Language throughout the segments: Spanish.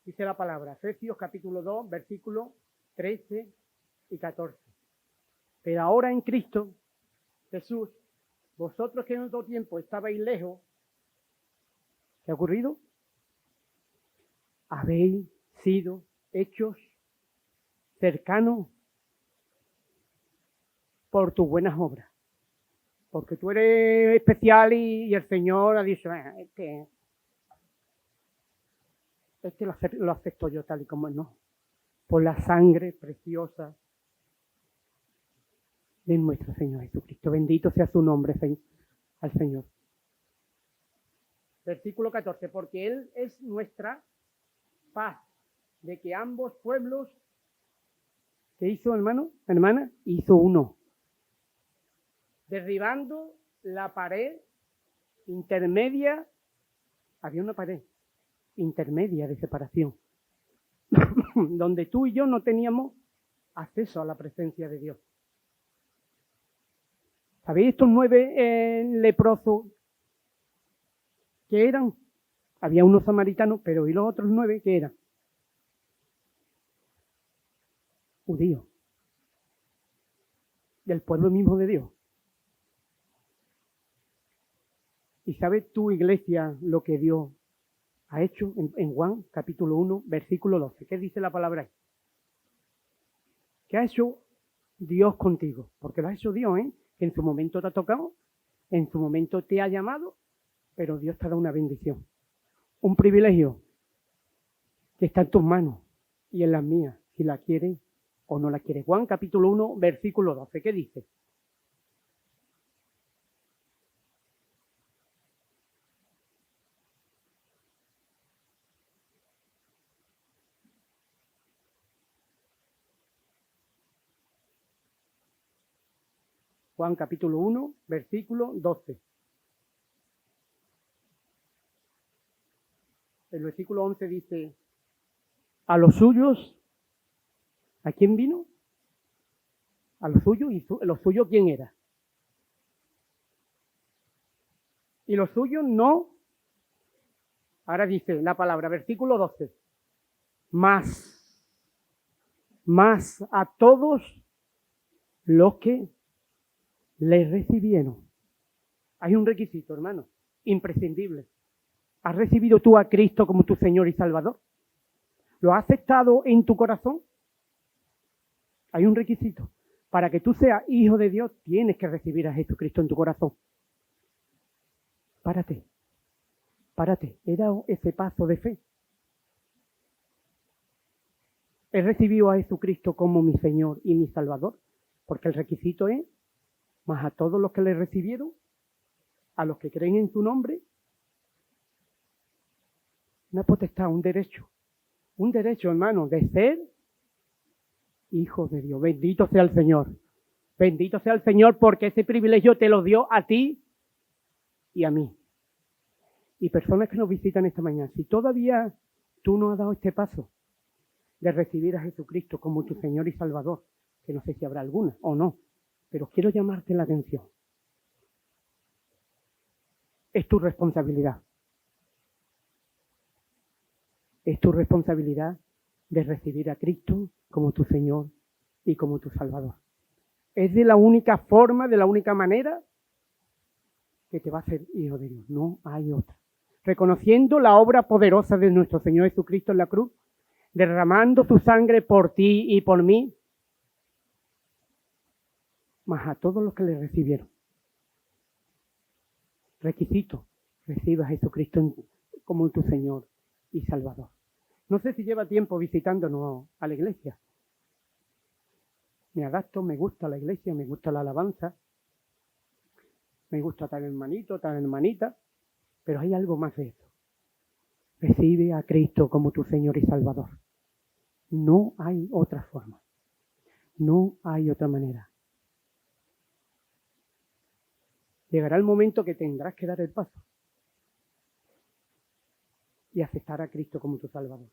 Dice la palabra, Efesios capítulo 2, versículos 13 y 14. Pero ahora en Cristo Jesús, vosotros que en otro tiempo estabais lejos, ¿qué ha ocurrido? Habéis sido hechos cercanos por tus buenas obras. Porque tú eres especial y el Señor ha dicho, este lo acepto yo tal y como no. Por la sangre preciosa de nuestro Señor Jesucristo. Bendito sea su nombre al Señor. Versículo 14. Porque Él es nuestra paz, de que ambos pueblos, ¿qué hizo, hermano? Hermana, hizo uno. Derribando la pared intermedia, había una pared intermedia de separación, donde tú y yo no teníamos acceso a la presencia de Dios. ¿Sabéis estos 9 leprosos qué eran? Había unos samaritanos, pero ¿y los otros 9 qué eran? Judíos. Del pueblo mismo de Dios. ¿Y sabes tu iglesia lo que Dios ha hecho en Juan capítulo 1, versículo 12? ¿Qué dice la palabra ahí? ¿Qué ha hecho Dios contigo? Porque lo ha hecho Dios, que en su momento te ha tocado, en su momento te ha llamado, pero Dios te ha dado una bendición, un privilegio que está en tus manos y en las mías, si la quieres o no la quieres. Juan capítulo 1, versículo 12, ¿qué dice? Juan capítulo 1, versículo 12. El versículo 11 dice, a los suyos, ¿a quién vino? A los suyos, y los suyos, ¿quién era? Y los suyos no. Ahora dice la palabra, versículo 12, más a todos los que le recibieron. Hay un requisito, hermano, imprescindible. ¿Has recibido tú a Cristo como tu Señor y Salvador? ¿Lo has aceptado en tu corazón? Hay un requisito. Para que tú seas hijo de Dios, tienes que recibir a Jesucristo en tu corazón. Párate. He dado ese paso de fe. He recibido a Jesucristo como mi Señor y mi Salvador, porque el requisito es, más a todos los que le recibieron, a los que creen en su nombre, una potestad, un derecho, hermano, de ser hijos de Dios. Bendito sea el Señor. Bendito sea el Señor porque ese privilegio te lo dio a ti y a mí. Y personas que nos visitan esta mañana, si todavía tú no has dado este paso de recibir a Jesucristo como tu Señor y Salvador, que no sé si habrá alguna o no, pero quiero llamarte la atención. Es tu responsabilidad. Es tu responsabilidad de recibir a Cristo como tu Señor y como tu Salvador. Es de la única forma, de la única manera que te va a hacer hijo de Dios. No hay otra. Reconociendo la obra poderosa de nuestro Señor Jesucristo en la cruz, derramando su sangre por ti y por mí, más a todos los que le recibieron. Requisito, reciba a Jesucristo como tu Señor y Salvador. No sé si lleva tiempo visitándonos a la iglesia. Me adapto, me gusta la iglesia, me gusta la alabanza, me gusta tal hermanito, tal hermanita, pero hay algo más de eso. Recibe a Cristo como tu Señor y Salvador. No hay otra forma. No hay otra manera. Llegará el momento que tendrás que dar el paso y aceptar a Cristo como tu Salvador.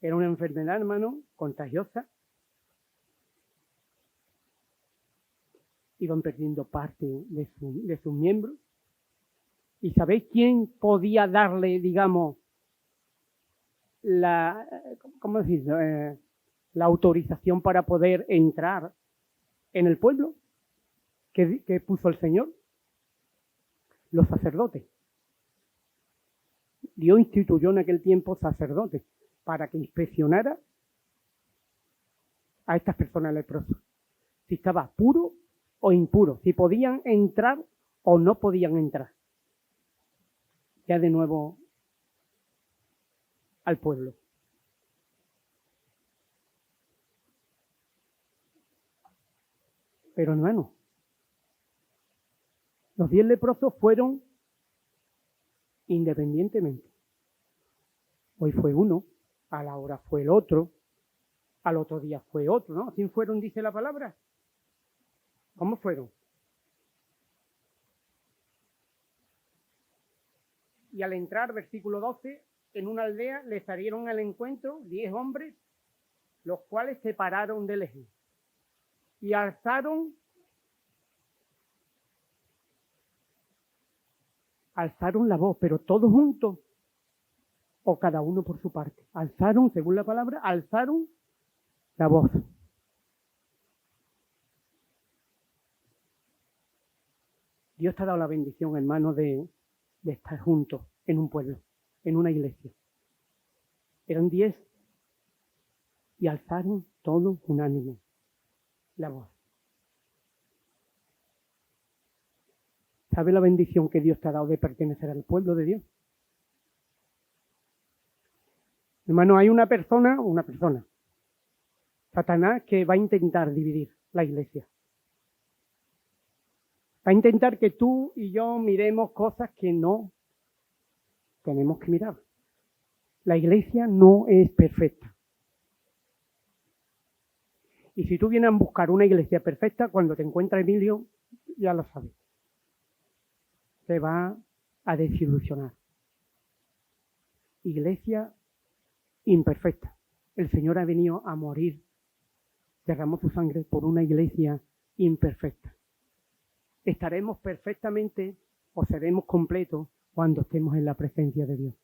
Era una enfermedad, hermano, contagiosa. iban perdiendo parte de sus miembros. ¿Y sabéis quién podía darle, digamos, la autorización para poder entrar en el pueblo que puso el Señor? Los sacerdotes. Dios instituyó en aquel tiempo sacerdotes para que inspeccionara a estas personas leprosas, si estaba puro o impuro, si podían entrar o no podían entrar. Ya de nuevo al pueblo. Pero hermano, los 10 leprosos fueron independientemente. Hoy fue uno, a la hora fue el otro, al otro día fue otro, ¿no? ¿Quién fueron, dice la palabra? ¿Cómo fueron? Y al entrar, versículo 12, en una aldea les salieron al encuentro 10 hombres, los cuales se pararon de lejos y alzaron la voz, pero todos juntos o cada uno por su parte. Alzaron, según la palabra, alzaron la voz. Dios te ha dado la bendición, hermano, de estar juntos en un pueblo, en una iglesia. Eran 10 y alzaron todos unánime la voz. ¿Sabe la bendición que Dios te ha dado de pertenecer al pueblo de Dios? Hermano, hay una persona, Satanás, que va a intentar dividir la iglesia. Va a intentar que tú y yo miremos cosas que no tenemos que mirar. La iglesia no es perfecta. Y si tú vienes a buscar una iglesia perfecta, cuando te encuentra Emilio, ya lo sabes. Te va a desilusionar. Iglesia imperfecta. El Señor ha venido a morir, derramó su sangre por una iglesia imperfecta. Estaremos perfectamente o seremos completos cuando estemos en la presencia de Dios.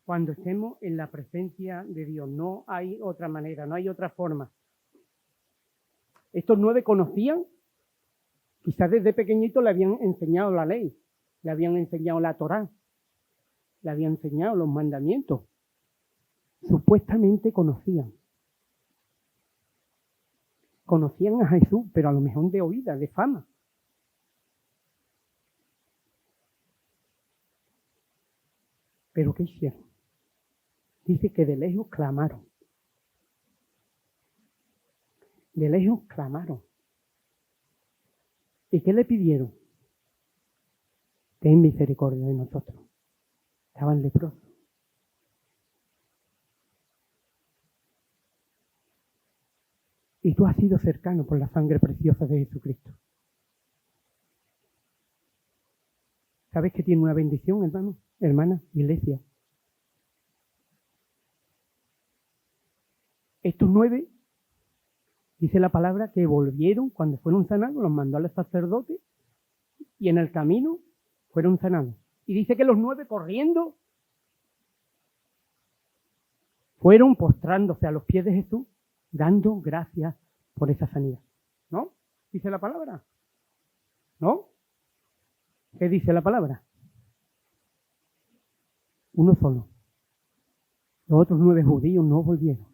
Cuando estemos en la presencia de Dios, no hay otra manera, no hay otra forma. Estos 9 conocían, quizás desde pequeñito le habían enseñado la ley, le habían enseñado la Torá, le habían enseñado los mandamientos. Supuestamente conocían a Jesús, pero a lo mejor de oída, de fama. ¿Pero qué hicieron? Dice que de lejos clamaron. De lejos clamaron. ¿Y qué le pidieron? Ten misericordia de nosotros. Estaban leprosos. Y tú has sido cercano por la sangre preciosa de Jesucristo. ¿Sabes que tiene una bendición, hermano, hermana, iglesia? Estos 9, dice la palabra, que volvieron cuando fueron sanados, los mandó a los sacerdotes y en el camino fueron sanados. Y dice que los 9 corriendo fueron postrándose a los pies de Jesús, dando gracias por esa sanidad. ¿No? Dice la palabra. ¿No? ¿Qué dice la palabra? Uno solo. Los otros 9 judíos no volvieron.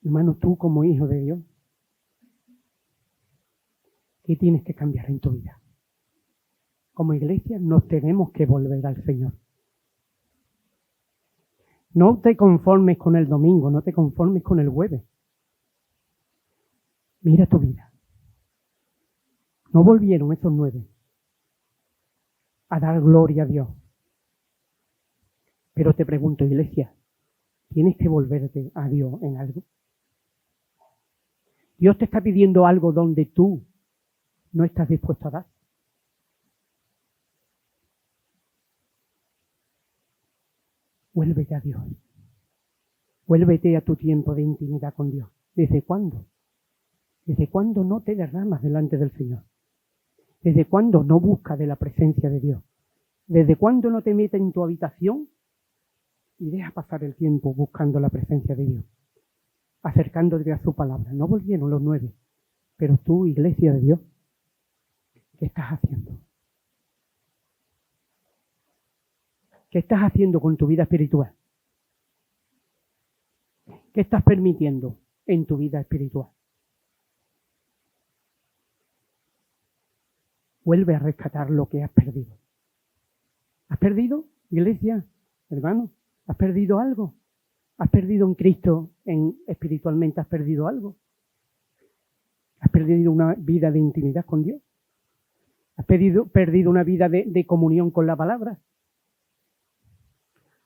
Hermano, tú como hijo de Dios, ¿qué tienes que cambiar en tu vida? Como iglesia nos tenemos que volver al Señor. No te conformes con el domingo, no te conformes con el jueves. Mira tu vida. No volvieron esos 9 a dar gloria a Dios. Pero te pregunto, iglesia, ¿tienes que volverte a Dios en algo? Dios te está pidiendo algo donde tú no estás dispuesto a dar. Vuélvete a Dios. Vuélvete a tu tiempo de intimidad con Dios. ¿Desde cuándo? ¿Desde cuándo no te derramas delante del Señor? ¿Desde cuándo no buscas de la presencia de Dios? ¿Desde cuándo no te metes en tu habitación y dejas pasar el tiempo buscando la presencia de Dios? Acercándote a su palabra. No volvieron los 9, pero tú, iglesia de Dios, ¿qué estás haciendo? ¿Qué estás haciendo con tu vida espiritual? ¿Qué estás permitiendo en tu vida espiritual? Vuelve a rescatar lo que has perdido. ¿Has perdido, iglesia, hermano? ¿Has perdido algo? ¿Has perdido en Cristo, espiritualmente has perdido algo? ¿Has perdido una vida de intimidad con Dios? ¿Has perdido una vida de comunión con la palabra?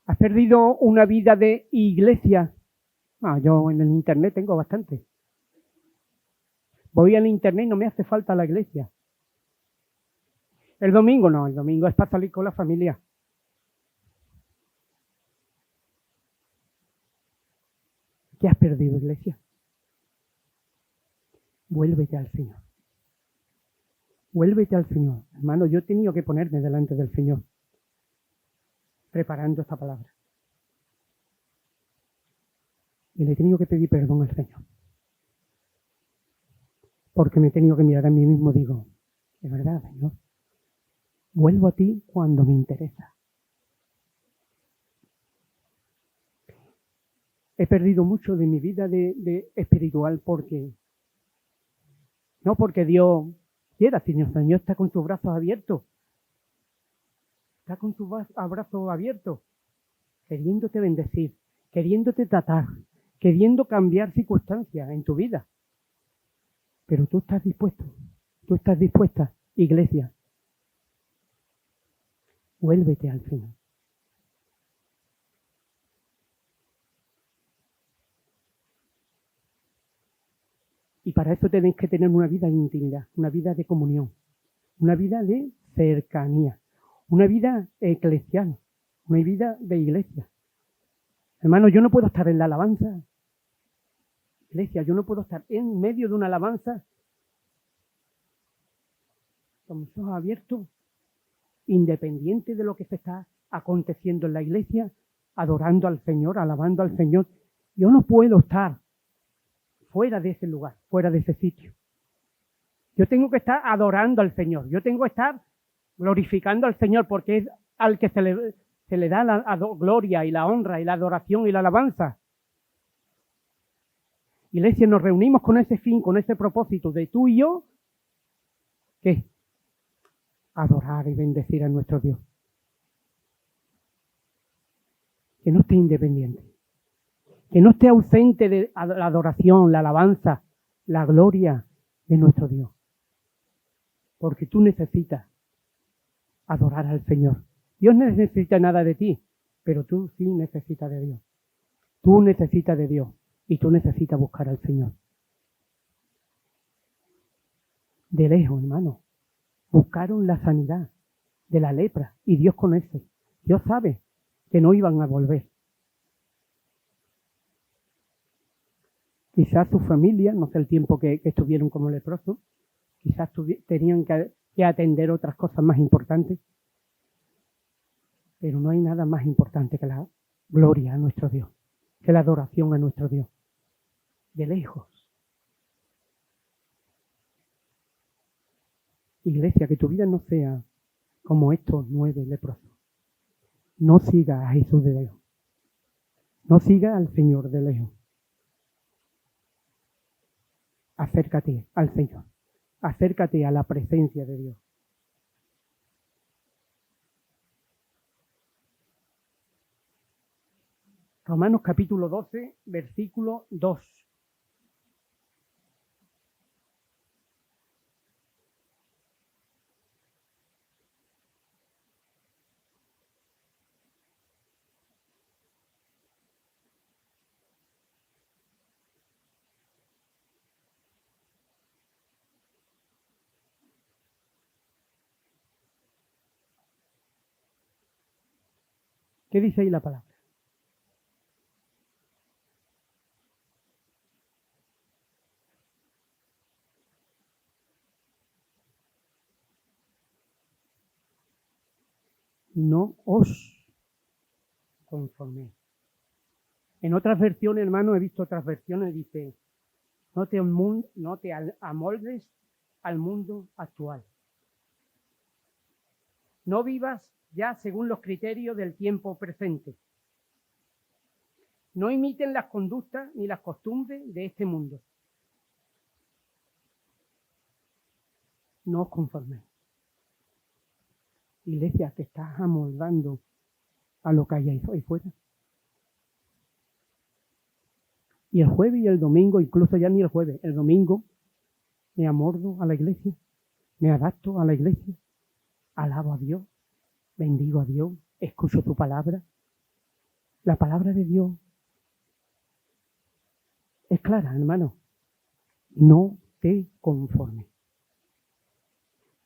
¿Has perdido una vida de iglesia? Yo en el internet tengo bastante. Voy al internet y no me hace falta la iglesia. El domingo no, el domingo es para salir con la familia. ¿Qué has perdido, iglesia? Vuélvete al Señor. Vuélvete al Señor. Hermano, yo he tenido que ponerme delante del Señor, preparando esta palabra. Y le he tenido que pedir perdón al Señor. Porque me he tenido que mirar a mí mismo y digo, es verdad, Señor, vuelvo a ti cuando me interesa. He perdido mucho de mi vida de espiritual no porque Dios quiera, sino el Señor está con sus brazos abiertos. Está con sus brazos abiertos, queriéndote bendecir, queriéndote tratar, queriendo cambiar circunstancias en tu vida. Pero tú estás dispuesta, iglesia. Vuélvete al Señor. Y para eso tenéis que tener una vida de intimidad, una vida de comunión, una vida de cercanía, una vida eclesial, una vida de iglesia. Hermano, yo no puedo estar en la alabanza. Iglesia, yo no puedo estar en medio de una alabanza con mis ojos abiertos, independiente de lo que se está aconteciendo en la iglesia, adorando al Señor, alabando al Señor. Yo no puedo estar fuera de ese lugar, fuera de ese sitio. Yo tengo que estar adorando al Señor. Yo tengo que estar glorificando al Señor porque es al que se le da la gloria y la honra y la adoración y la alabanza. Iglesia, nos reunimos con ese fin, con ese propósito de tú y yo, ¿qué? Adorar y bendecir a nuestro Dios. Que no esté independiente. Que no esté ausente de la adoración, la alabanza, la gloria de nuestro Dios. Porque tú necesitas adorar al Señor. Dios no necesita nada de ti, pero tú sí necesitas de Dios. Tú necesitas de Dios y tú necesitas buscar al Señor. De lejos, hermano, buscaron la sanidad de la lepra y Dios conoce. Dios sabe que no iban a volver. Quizás su familia, no sé el tiempo que estuvieron como leprosos, quizás tenían que atender otras cosas más importantes, pero no hay nada más importante que la gloria a nuestro Dios, que la adoración a nuestro Dios. De lejos. Iglesia, que tu vida no sea como estos 9 leprosos. No siga a Jesús de lejos. No siga al Señor de lejos. Acércate al Señor. Acércate a la presencia de Dios. Romanos capítulo 12, versículo 2. ¿Qué dice ahí la palabra? no os conforméis. En otras versiones, hermano, he visto otras versiones, dice, no te amoldes al mundo actual. No vivas ya según los criterios del tiempo presente. No imiten las conductas ni las costumbres de este mundo. No os conforméis. Iglesia, te estás amoldando a lo que hay ahí fuera. Y el jueves y el domingo, incluso ya ni el jueves, el domingo, me amoldo a la iglesia, me adapto a la iglesia, alabo a Dios, bendigo a Dios, escucho su palabra. La palabra de Dios es clara, hermano. No te conformes.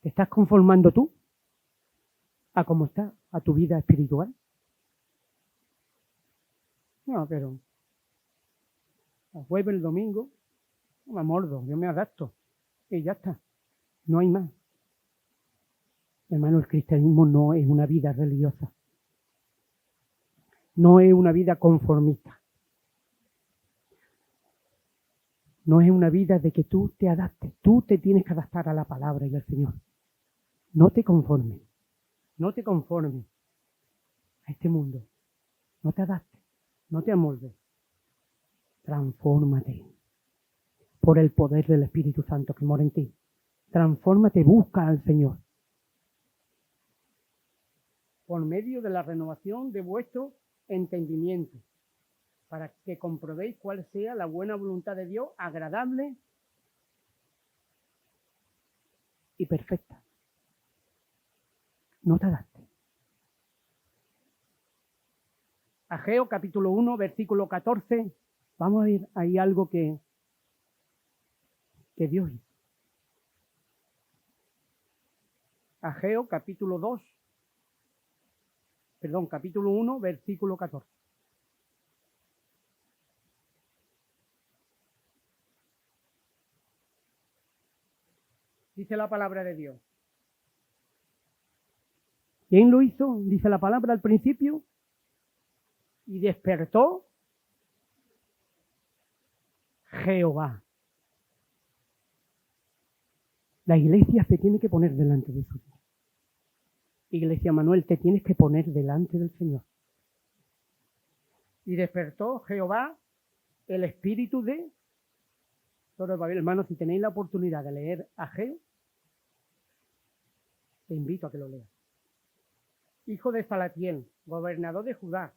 ¿Te estás conformando tú a cómo está, a tu vida espiritual? No, pero el jueves, el domingo, me amoldo, yo me adapto y ya está. No hay más. Hermano, el cristianismo no es una vida religiosa. No es una vida conformista. No es una vida de que tú te adaptes. Tú te tienes que adaptar a la palabra y al Señor. No te conformes. No te conformes a este mundo. No te adaptes. No te amoldes. Transfórmate por el poder del Espíritu Santo que mora en ti. Transfórmate, busca al Señor. Por medio de la renovación de vuestro entendimiento, para que comprobéis cuál sea la buena voluntad de Dios, agradable y perfecta. No te adaptes. Ageo capítulo 1, versículo 14. Vamos a ver ahí algo que Dios hizo. Ageo capítulo 1, versículo 14. Dice la palabra de Dios. ¿Quién lo hizo? Dice la palabra al principio. Y despertó Jehová. La iglesia se tiene que poner delante de su Dios. Iglesia Manuel, te tienes que poner delante del Señor. Y despertó Jehová el espíritu de Zorobabel. Hermanos, si tenéis la oportunidad de leer Ageo, te invito a que lo leas. Hijo de Salatiel, gobernador de Judá,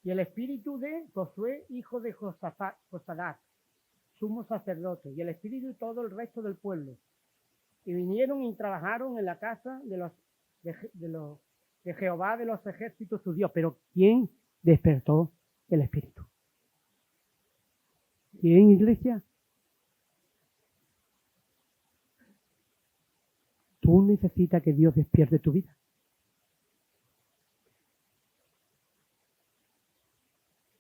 y el espíritu de Josué, hijo de Josadat, sumo sacerdote, y el espíritu de todo el resto del pueblo. Y vinieron y trabajaron en la casa de Jehová de los ejércitos su Dios. Pero ¿quién despertó el espíritu? ¿Quién, iglesia? Tú necesitas que Dios despierte tu vida.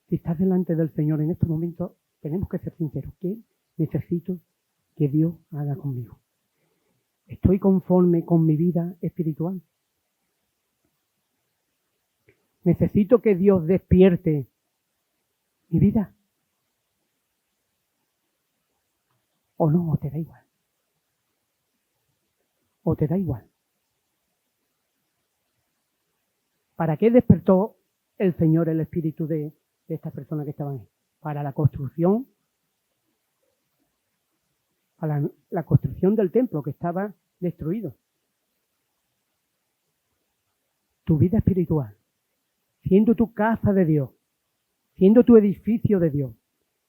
Si estás delante del Señor en estos momentos, tenemos que ser sinceros. ¿Qué necesito que Dios haga conmigo? ¿Estoy conforme con mi vida espiritual? ¿Necesito que Dios despierte mi vida? ¿O no? ¿O te da igual? ¿O te da igual? ¿Para qué despertó el Señor el espíritu de estas personas que estaban ahí? Para la construcción, para la construcción del templo que estaba destruido. Tu vida espiritual, siendo tu casa de Dios, siendo tu edificio de Dios,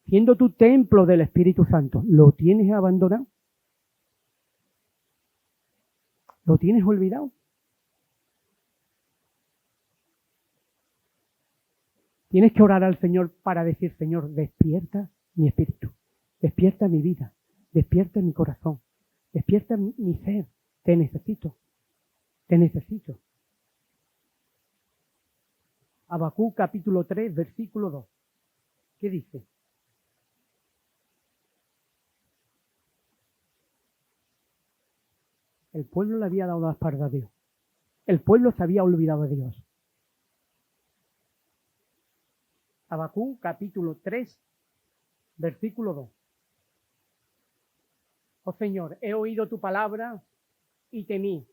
siendo tu templo del Espíritu Santo, ¿lo tienes abandonado? ¿Lo tienes olvidado? Tienes que orar al Señor para decir, Señor, despierta mi espíritu, despierta mi vida, despierta mi corazón, despierta mi ser. Te necesito, te necesito. Habacuc capítulo 3, versículo 2. ¿Qué dice? El pueblo le había dado la espalda a Dios. El pueblo se había olvidado de Dios. Habacuc, capítulo 3, versículo 2. Oh Señor, he oído tu palabra y temí.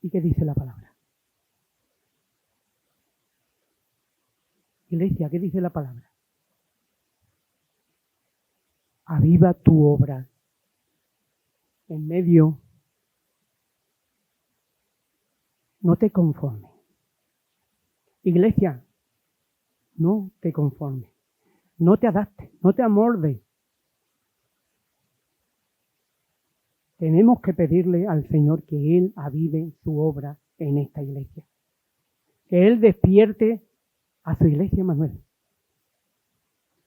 ¿Y qué dice la palabra? Iglesia, ¿qué dice la palabra? Aviva tu obra en medio. No te conformes. Iglesia, no te conformes. No te adaptes, no te amoldes. Tenemos que pedirle al Señor que Él avive su obra en esta iglesia. Que Él despierte a su iglesia, Manuel.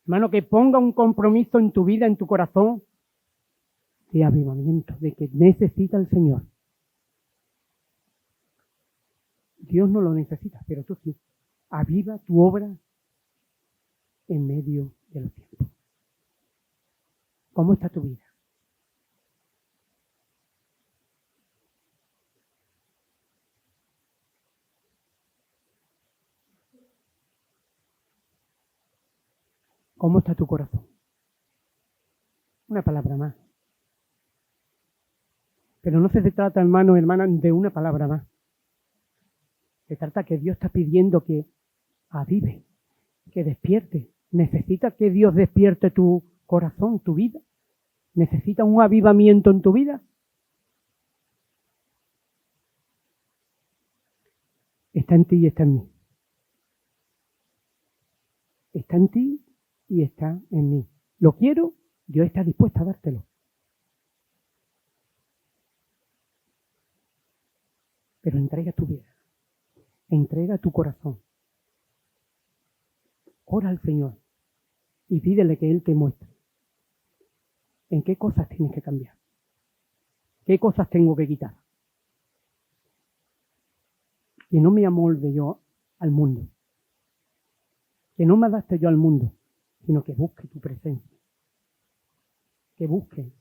Hermano, que ponga un compromiso en tu vida, en tu corazón, de avivamiento, de que necesita el Señor. Dios no lo necesita, pero tú sí. Aviva tu obra en medio de los tiempos. ¿Cómo está tu vida? ¿Cómo está tu corazón? Una palabra más. Pero no se trata, hermano, hermana, de una palabra más. Se trata que Dios está pidiendo que avive, que despierte. Necesita que Dios despierte tu corazón, tu vida. Necesita un avivamiento en tu vida. Está en ti y está en mí. Está en ti y está en mí. Lo quiero, Dios está dispuesto a dártelo. Pero entrega tu vida. Entrega tu corazón. Ora al Señor y pídele que Él te muestre en qué cosas tienes que cambiar, qué cosas tengo que quitar. Que no me amolde yo al mundo, que no me adapte yo al mundo, sino que busque tu presencia, que busque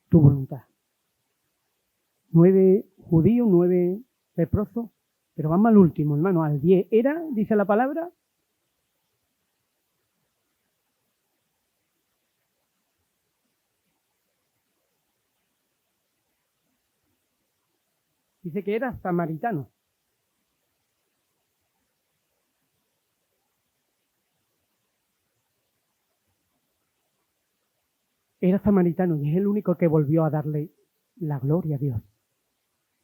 tu voluntad. 9 judíos, 9 leprosos, pero vamos al último, hermano, al 10. Era, dice la palabra, dice que era samaritano. Era samaritano y es el único que volvió a darle la gloria a Dios,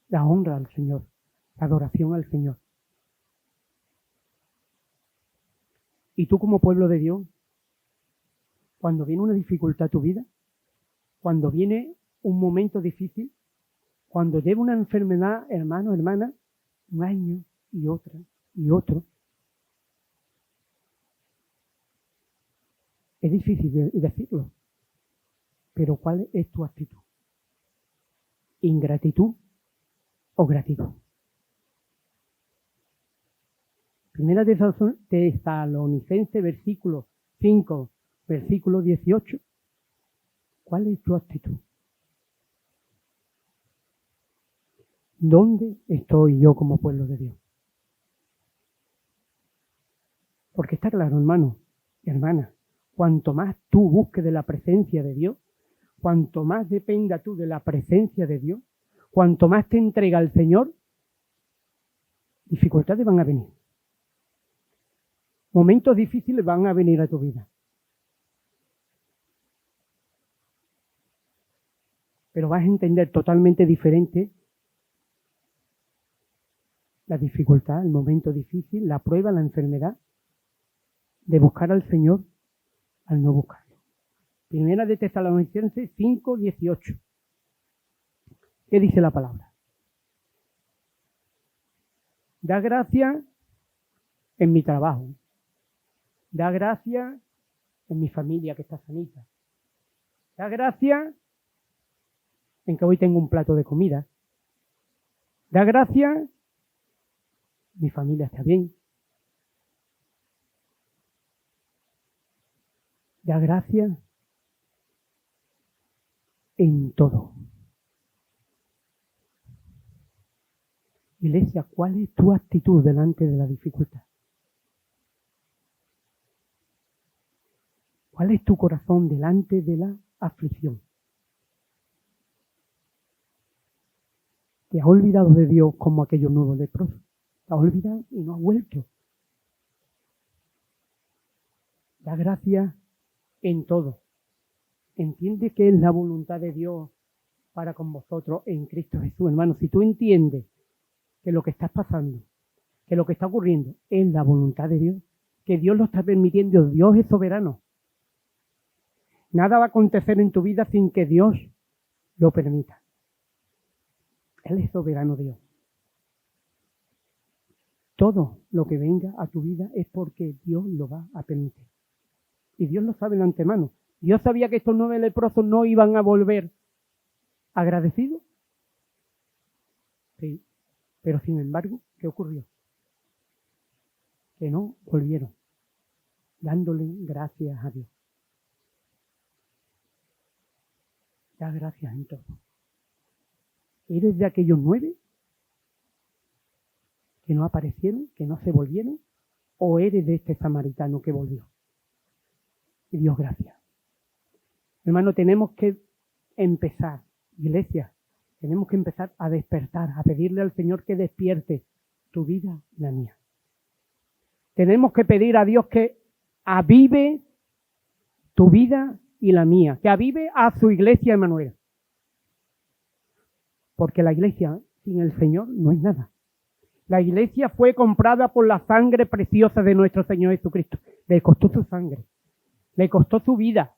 la honra al Señor, la adoración al Señor. Y tú como pueblo de Dios, cuando viene una dificultad a tu vida, cuando viene un momento difícil, cuando lleva una enfermedad, hermano, hermana, un año y otra y otro, es difícil decirlo, pero ¿cuál es tu actitud? ¿Ingratitud o gratitud? Primera de Tesalonicenses, versículo 5, versículo 18. ¿Cuál es tu actitud? ¿Dónde estoy yo como pueblo de Dios? Porque está claro, hermano, hermana, cuanto más tú busques de la presencia de Dios, cuanto más dependa tú de la presencia de Dios, cuanto más te entrega al Señor, dificultades van a venir. Momentos difíciles van a venir a tu vida. Pero vas a entender totalmente diferente la dificultad, el momento difícil, la prueba, la enfermedad, de buscar al Señor al no buscarlo. Primera de Tesalonicenses 5, 18. ¿Qué dice la palabra? Da gracia en mi trabajo. Da gracia en mi familia que está sanita. Da gracia en que hoy tengo un plato de comida. Da gracia, mi familia está bien. Da gracia en todo. Iglesia, ¿cuál es tu actitud delante de la dificultad? ¿Cuál es tu corazón delante de la aflicción? ¿Te has olvidado de Dios como aquellos nuevos leprosos? ¿Te has olvidado y no has vuelto? Da gracias en todo. Entiende que es la voluntad de Dios para con vosotros en Cristo Jesús, hermano. Si tú entiendes que lo que estás pasando, que lo que está ocurriendo es la voluntad de Dios, que Dios lo está permitiendo, Dios es soberano. Nada va a acontecer en tu vida sin que Dios lo permita. Él es soberano Dios. Todo lo que venga a tu vida es porque Dios lo va a permitir. Y Dios lo sabe de antemano. Dios sabía que estos 9 leprosos no iban a volver agradecidos. Sí. Pero sin embargo, ¿qué ocurrió? Que no volvieron, dándole gracias a Dios. Da gracias en todo. ¿Eres de aquellos 9 que no aparecieron, que no se volvieron? ¿O eres de este samaritano que volvió? Y Dios gracias. Hermano, tenemos que empezar, iglesia, tenemos que empezar a despertar, a pedirle al Señor que despierte tu vida y la mía. Tenemos que pedir a Dios que avive tu vida y la mía, que avive a su iglesia, Emanuel. Porque la iglesia sin el Señor no es nada. La iglesia fue comprada por la sangre preciosa de nuestro Señor Jesucristo. Le costó su sangre, le costó su vida.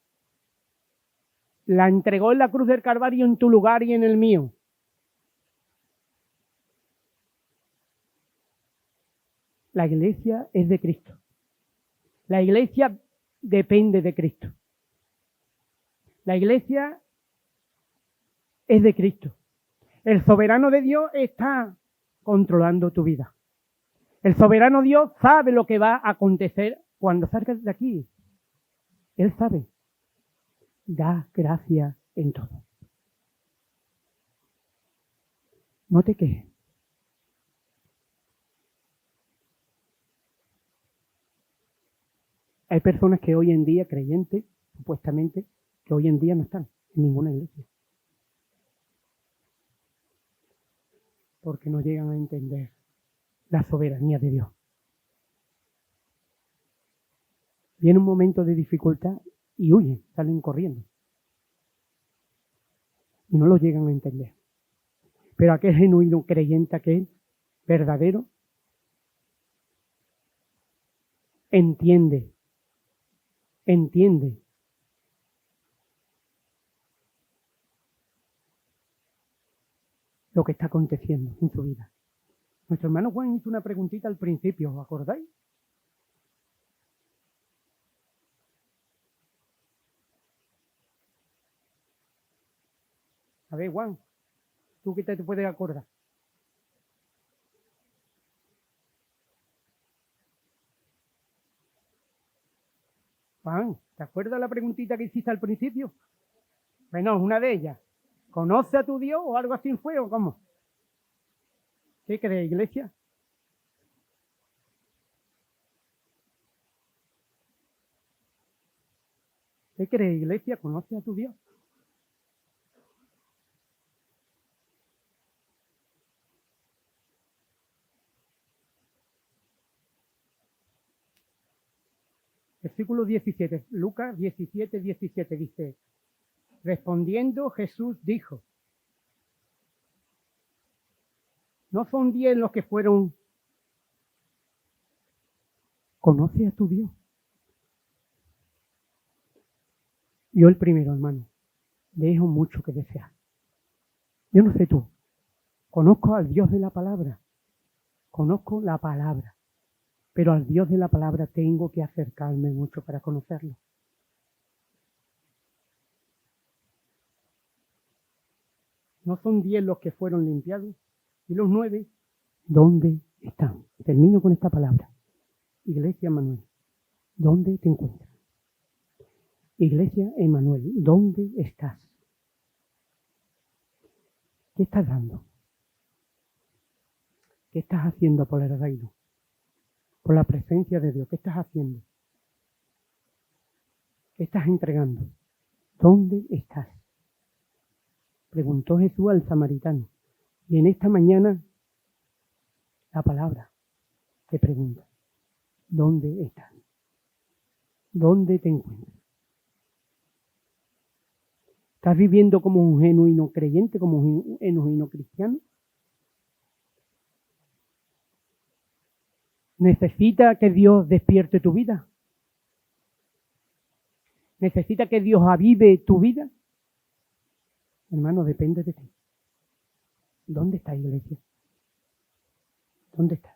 La entregó en la cruz del Calvario en tu lugar y en el mío. La iglesia es de Cristo. La iglesia depende de Cristo. La iglesia es de Cristo. El soberano de Dios está controlando tu vida. El soberano Dios sabe lo que va a acontecer cuando salgas de aquí. Él sabe. Da gracias en todo. No te quejes. Hay personas que hoy en día, creyentes, supuestamente, que hoy en día no están en ninguna iglesia. Porque no llegan a entender la soberanía de Dios. Viene un momento de dificultad y huyen, salen corriendo. Y no lo llegan a entender. Pero aquel genuino creyente, aquel verdadero, entiende lo que está aconteciendo en su vida. Nuestro hermano Juan hizo una preguntita al principio, ¿os acordáis? A ver, Juan, ¿tú qué te puedes acordar? Juan, ¿te acuerdas la preguntita que hiciste al principio? Bueno, una de ellas. ¿Conoce a tu Dios o algo así fue o cómo? ¿Qué cree, iglesia? ¿Qué cree, iglesia? ¿Conoce a tu Dios? Versículo 17, Lucas 17, 17 dice, respondiendo Jesús dijo, ¿no son 10 los que fueron? ¿Conoce a tu Dios? Yo el primero, hermano, dejo mucho que desear. Yo no sé tú, conozco al Dios de la palabra, conozco la palabra, pero al Dios de la palabra tengo que acercarme mucho para conocerlo. ¿No son 10 los que fueron limpiados? ¿Y los 9? ¿Dónde están? Termino con esta palabra. Iglesia Emanuel, ¿dónde te encuentras? Iglesia Emanuel, ¿dónde estás? ¿Qué estás dando? ¿Qué estás haciendo por el reino? Por la presencia de Dios. ¿Qué estás haciendo? ¿Qué estás entregando? ¿Dónde estás? Preguntó Jesús al samaritano. Y en esta mañana, la palabra te pregunta, ¿dónde estás? ¿Dónde te encuentras? ¿Estás viviendo como un genuino creyente, como un genuino cristiano? ¿Necesita que Dios despierte tu vida? ¿Necesita que Dios avive tu vida? Hermano, depende de ti. ¿Dónde está, iglesia? ¿Dónde está?